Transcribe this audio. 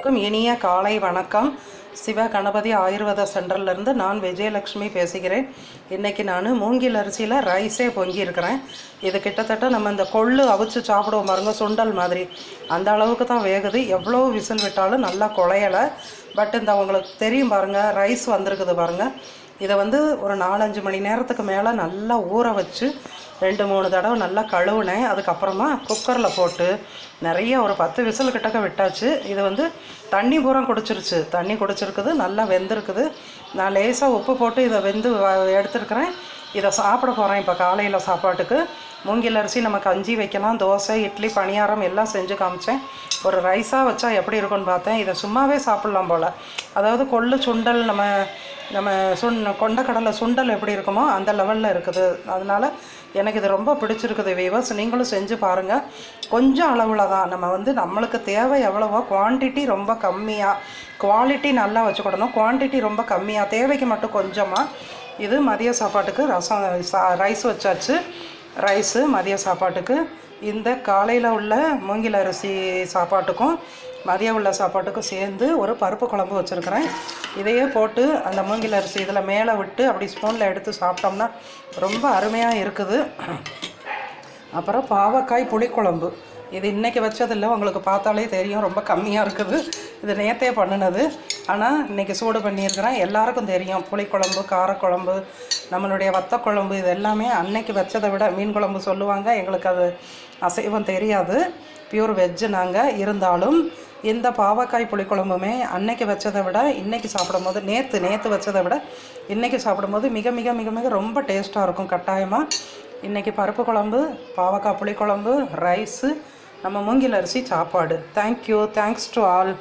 அனைவருக்கும் இனிய காலை வணக்கம். சிவ கணபதி ஆயுர்வேத சென்டர்லேருந்து நான் விஜயலட்சுமி பேசுகிறேன். இன்றைக்கி நான் மூங்கில் அரிசியில் ரைஸே பொங்கியிருக்கிறேன். இது கிட்டத்தட்ட நம்ம இந்த கொள்ளு அவிச்சு சாப்பிடுவோம் பாருங்க, சுண்டல் மாதிரி அந்த அளவுக்கு தான் வேகுது. எவ்வளோ விசில் விட்டாலும் நல்லா குழையலை. பட் இந்த உங்களுக்கு தெரியும் பாருங்கள், ரைஸ் வந்திருக்குது பாருங்கள். இதை ஒரு 4-5 மணி நேரத்துக்கு மேலே நல்லா ஊற வச்சு 2-3 தடவை நல்லா கழுவுனேன். அதுக்கப்புறமா குக்கரில் போட்டு நிறைய ஒரு 10 விசில் கிட்டக்க விட்டாச்சு. இது தண்ணி பூரா குடிச்சிருச்சு, தண்ணி குடிச்சிருக்குது, நல்லா வெந்திருக்குது. நான் லேசாக உப்பு போட்டு இதை எடுத்துருக்கிறேன். இதை சாப்பிட போகிறேன் இப்போ காலையில் சாப்பாட்டுக்கு. மூங்கில் அரிசி நம்ம கஞ்சி வைக்கலாம், தோசை, இட்லி, பணியாரம் எல்லாம் செஞ்சு காமிச்சேன். ஒரு ரைஸாக வச்சா எப்படி இருக்குன்னு பார்த்தேன். இதை சும்மாவே சாப்பிட்லாம் போல். அதாவது கொள்ளு சுண்டல் நம்ம கொண்டக்கடலை சுண்டல் எப்படி இருக்குமோ அந்த லெவலில் இருக்குது. அதனால் எனக்கு இது ரொம்ப பிடிச்சிருக்குது வீவர்ஸ். நீங்களும் செஞ்சு பாருங்கள். கொஞ்சம் அளவில் தான் நம்மளுக்கு தேவை எவ்வளவோ, குவான்டிட்டி ரொம்ப கம்மியாக, குவாலிட்டி நல்லா வச்சுக்கிடணும். குவான்டிட்டி ரொம்ப கம்மியாக, தேவைக்கு மட்டும் கொஞ்சமாக. இது மதிய சாப்பாட்டுக்கு ரைஸ் வச்சாச்சு. ரைஸு மதிய சாப்பாட்டுக்கு. இந்த காலையில் உள்ள மூங்கில் அரிசி சாப்பாட்டுக்கும் மதியம் உள்ள சாப்பாட்டுக்கும் சேர்ந்து ஒரு பருப்பு குழம்பு வச்சுருக்கிறேன். இதையே போட்டு அந்த மூங்கில் அரிசி இதில் மேலே விட்டு அப்படி ஸ்பூனில் எடுத்து சாப்பிட்டோம்னா ரொம்ப அருமையாக இருக்குது. அப்புறம் பாவக்காய் புளிக்குழம்பு. இது இன்றைக்கி வச்சதில்லை, உங்களுக்கு பார்த்தாலே தெரியும் ரொம்ப கம்மியாக இருக்குது. இது நேற்றே பண்ணினது, ஆனால் இன்றைக்கி சூடு பண்ணியிருக்கிறேன். எல்லாருக்கும் தெரியும் புளிக்குழம்பு, காரக்குழம்பு, நம்மளுடைய வத்தக்குழம்பு, இது எல்லாமே அன்னைக்கு வச்சதை விட, மீன் குழம்பு சொல்லுவாங்க, எங்களுக்கு அது அசைவம் தெரியாது, பியூர் வெஜ்ஜு நாங்கள். இருந்தாலும் இந்த பாவக்காய் புளிக்குழம்புமே அன்னைக்கு வச்சதை விட இன்றைக்கி சாப்பிடும்போது, நேற்று வச்சதை விட இன்றைக்கி சாப்பிடும்போது மிக மிக மிக மிக ரொம்ப டேஸ்ட்டாக இருக்கும். கட்டாயமாக இன்றைக்கி பருப்பு குழம்பு, பாவக்காய் புளிக்குழம்பு, ரைஸு, நம்ம மூங்கில் அரிசி சாப்பாடு. Thank you, thanks to all.